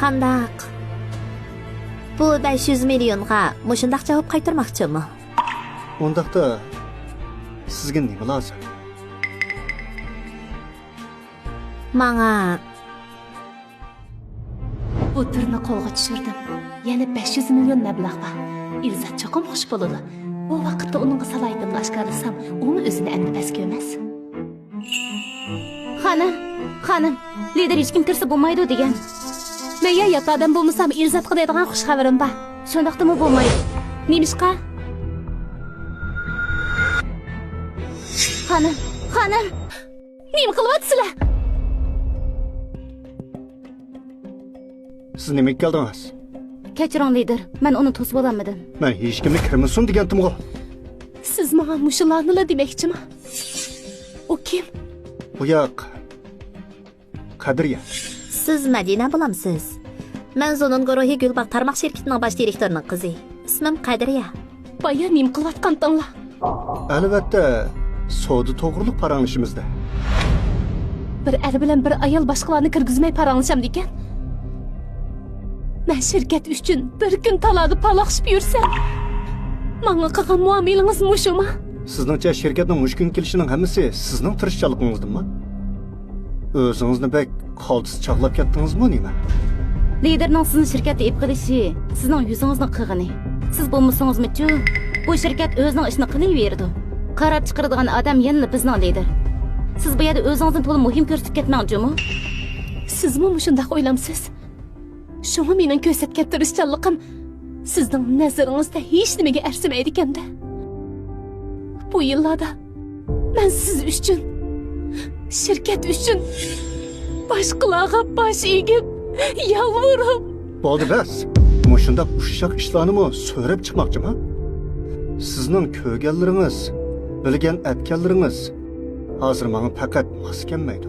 Qandaq. Bu 500 millionga mushundaq javob qaytarmoqchimi? Ondaqda sizga nima lozim? Manga Bu turni qo'lga tushirdim. Yana 500 million mablag' bor. İlzat cho'qim xush bo'ladi. Bu vaqtda uningga salohiyatni oshkorlasam, u o'zini endi bas ko'rmas. Xonim, lider hech kim kirsa bo'lmaydi degan. Men yot odam bo'lmasam, Ilzatga deydigan xush xabarim bor. Shundaqdimi bo'lmaydi. Nemishqa? Xonim. Nima qilyapsizlar? Siz nimaga keldingiz? Kechiring lider, men uni to'sib olmadim. Men hech kimni kirmasin degandim-ku. Siz menga mushularni demoqchimi? U kim? Bu yoq. Qadriya. siz Madina bo'lamsiz. Men Zonon guruhi Gulbaq tarmoq shirkatining bosh direktorining qizi. Ismim Qadriya. Baya nim qilayotgandinglar. Albatta, savdo to'g'riliq paranglashimizda. Bir er bilan bir ayol boshqalarni kirgizmay paranglasham degan. Men shirkat uchun bir kun talada palaqshib yursam, menga qilgan muomalangiz mushumi? Sizningcha shirkatning mushkun kelishining hammasi sizning tirishchiligingizdanmi? O'zingizni bek qoltis chaqlab ketdingizmi nima? Liderning sizni shirkatga ib qilishi sizning yuzingizni qilgani. Siz bo'lmasangizmi-chu, bu shirkat o'zining ishini qilaverdi. Qaror chiqaradigan odam yana bizning lider. Siz bu yerda o'zingizni to'liq muhim ko'rsatib ketmoqchimi? Sizmi shunday o'ylamsiz? Shunga mening ko'rsatgan tirishchanligim sizning nazaringizda hech nimaga arzimaydi ekanda. Bu yillarda men siz uchun, shirkat uchun boshqalarga bosh egib, yalvorib. Bo'ldi bas. Mushunda ushshaq ishlarni so'rab chiqmoqchimi? Sizning ko'rganlaringiz, bilgan aytganlaringiz hozir menga faqat mos kelmaydi.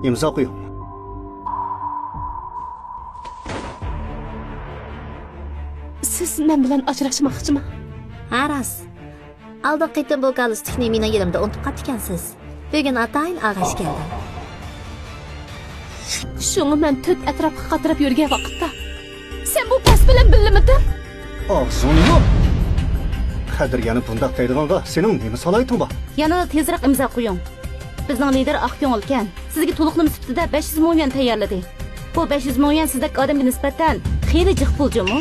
İmza qo'ying. Siz men bilan ajrashmoqchimi? Ha, rost. Aldin qitim bu galstukni mening yelimda unutib qatgansiz. Bugun atayin og'ash keldi. Shuni men to'rt atrofga qatirib yurgan vaqtda sen bu pas bilan bilmading? Og'zing yo'q. Qadriyani bundaq deydiganga sening nima salohiyatің bor? Yana tezroq imzo qo'ying. Bizning lider Aqko'ngil ekan. Sizga to'liqlim sifatida 500 million tayyorladi. Bu 500 million sizdek odamga nisbatan xeyli jiq pulmi?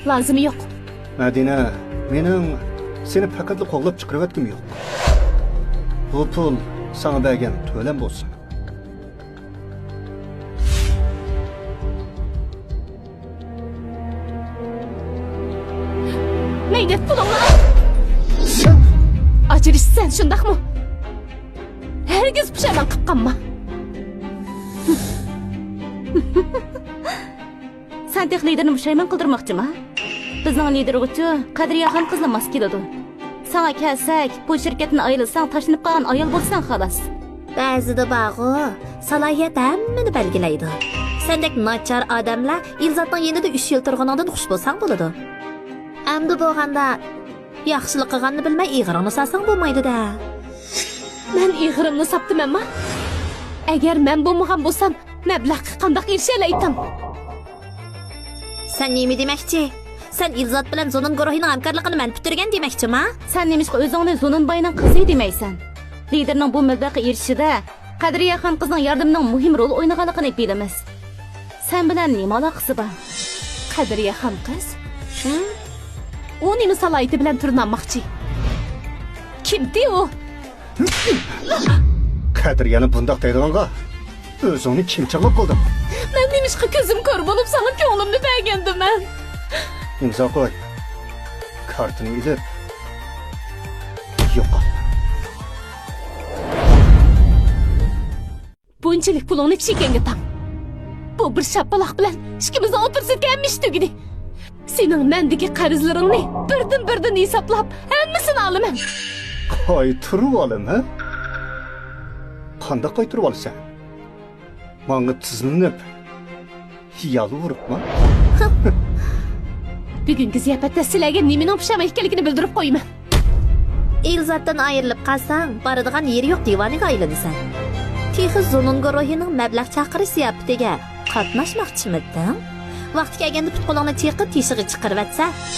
Lozimi yo'q. Madina, mening seni faqat qo'g'lab chiqarayotganim yo'q. Bu pul sana bergan to'lam bo'lsin. Neydi pulingni? Ajrishsan shundaqmi? Herkes pushaman qilib qolma. Sen tek liderini pushayman qildirmoqchimi? Bizning lider uchun Qadriya ham qizni mos keladi. Sana kelsak, bu shirkatni ayrilsang, tashlanib qolgan ayol bo'lsan xolos. Ba'zida bog'u salohiyat hammani belgilaydi. Sendek nachar odamlar Ilzatning yanida 3 yil turganingdan xush bo'lsang bo'ladi. Endi bo'lganda yaxshilik qilganni bilmay ig'rini solsang bo'lmaydi-da. Men ig'rimni saptimanmi? Agar men bo'lmagan bo'lsam, mablag'ga qanday erishalaydim? Sen nima demoqchi? Sen Ilzat bilan Zonon guruhining hamkorligini men bitirgan demoqchimi? Sen nemishqa o'zingni Zonon boyning qizi demaysan? Liderning bu mablag'ga erishishida Qadriya ham qizning yordamining muhim rol o'ynaganligini bilamiz. Sen bilan nima aloqasi bor? Qadriya ham qiz? U nima salohiyati bilan turnamoqchi? Kimdi u? Qadriyani bundaq deydiganga o'zingni kim chaqlab qolding? Men nemishqa ko'zim ko'r bo'lib, sana ko'nglimni bergandim men. İmza qo'y. Kartini ilib. Yo'q. Bunchalik pulingni chekanga tam. Bu bir shapaloq bilan ikkimizni o'tirsak tugidi. Sening mendagi qarzlaringni birdan hisoblab, hammasini olaman. Qaytirib olam, ha? Qanday qaytirib olasan? Menga tizimlab yalvoribmi? Bugungi ziyofatda sizlarga nimaning pishama ekanligini bildirib qo'yaman. Elzatdan ayrilib qolsang, boradigan yeri yo'q divaniga aylanasan. Texi Zunun guruhining mablag' chaqirish ziyofatiga qatnashmoqchimidding? Vaqti kelganda put qo'lingni chiqib teshig'i chiqarib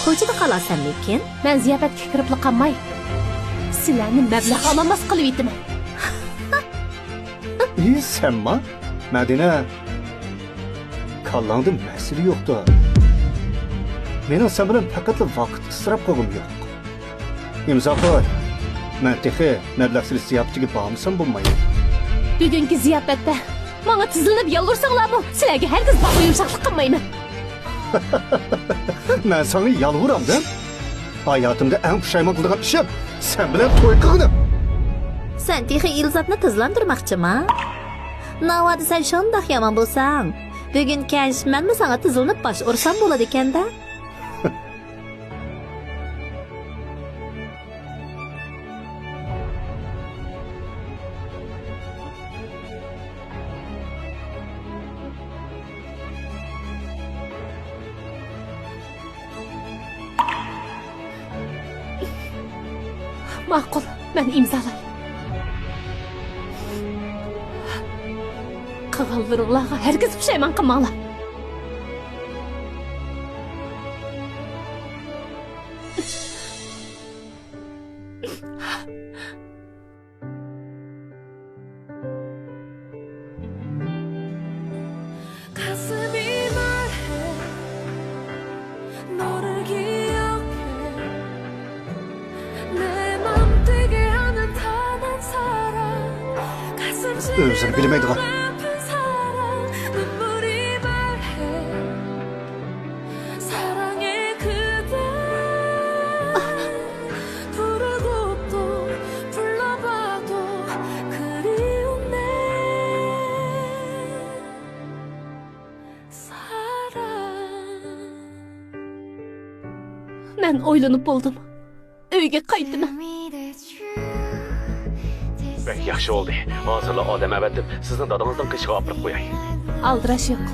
ko'chada qolasan lekin. Men ziyofatga kirib qolmay, sizlarni mablag' olamas qilib yetaman. Senma? Madina, kallangda masala yo'qdi. Mening sen bilan faqatla vaqt isrof qilgim yo'q. İmza qo'y. Men texi mablag'siz ziyofatiga bormasam bo'lmaydi. Bugungi ziyofatda menga tizilib yolvursanglarmi, sizlarga hargiz boq yumshoqlik qilmayman. Men sana yalvuramdan. Hayatımda en pushaymon qilgan ishim sen bilan to'y qilganim. Sen texi Elzatni tizlantirmoqchimi? Navada sen shundoq yomon bo'lsang, bugun kansh menmi senga tizilib bosh ursam bo'ladi ekanda? Ma'qul, men imzolay. Qilganlaringlarga hargiz pushaymon qilmanglar. 가슴이 말해 너를 기억해 내 맘 뛰게 하는 단한 사랑 가슴 Özünü bilmeydi gal. 아픈 사랑 눈물이 말해 사랑해 그대 부르고 또 불러봐도 그리운 내 Men o'ylanib bo'ldim. Uyga qaytaman. Bek yaxshi oldu. Hozirla odam avatib, sizni dadangizdan qishga olib qo'yay. Aldirash yo'q.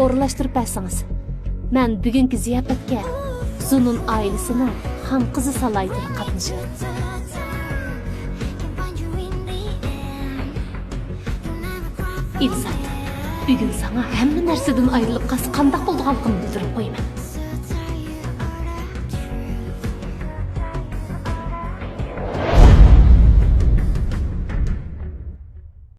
O'rinlashtirib bersangiz. Men bugungi ziyofatga Zunun oilasining ham qizi Salaydir qatnashadi. İlzat, bugun sana hamma narsadan ayrilib qolsa qanday bo'lganligini bildirib qo'yaman.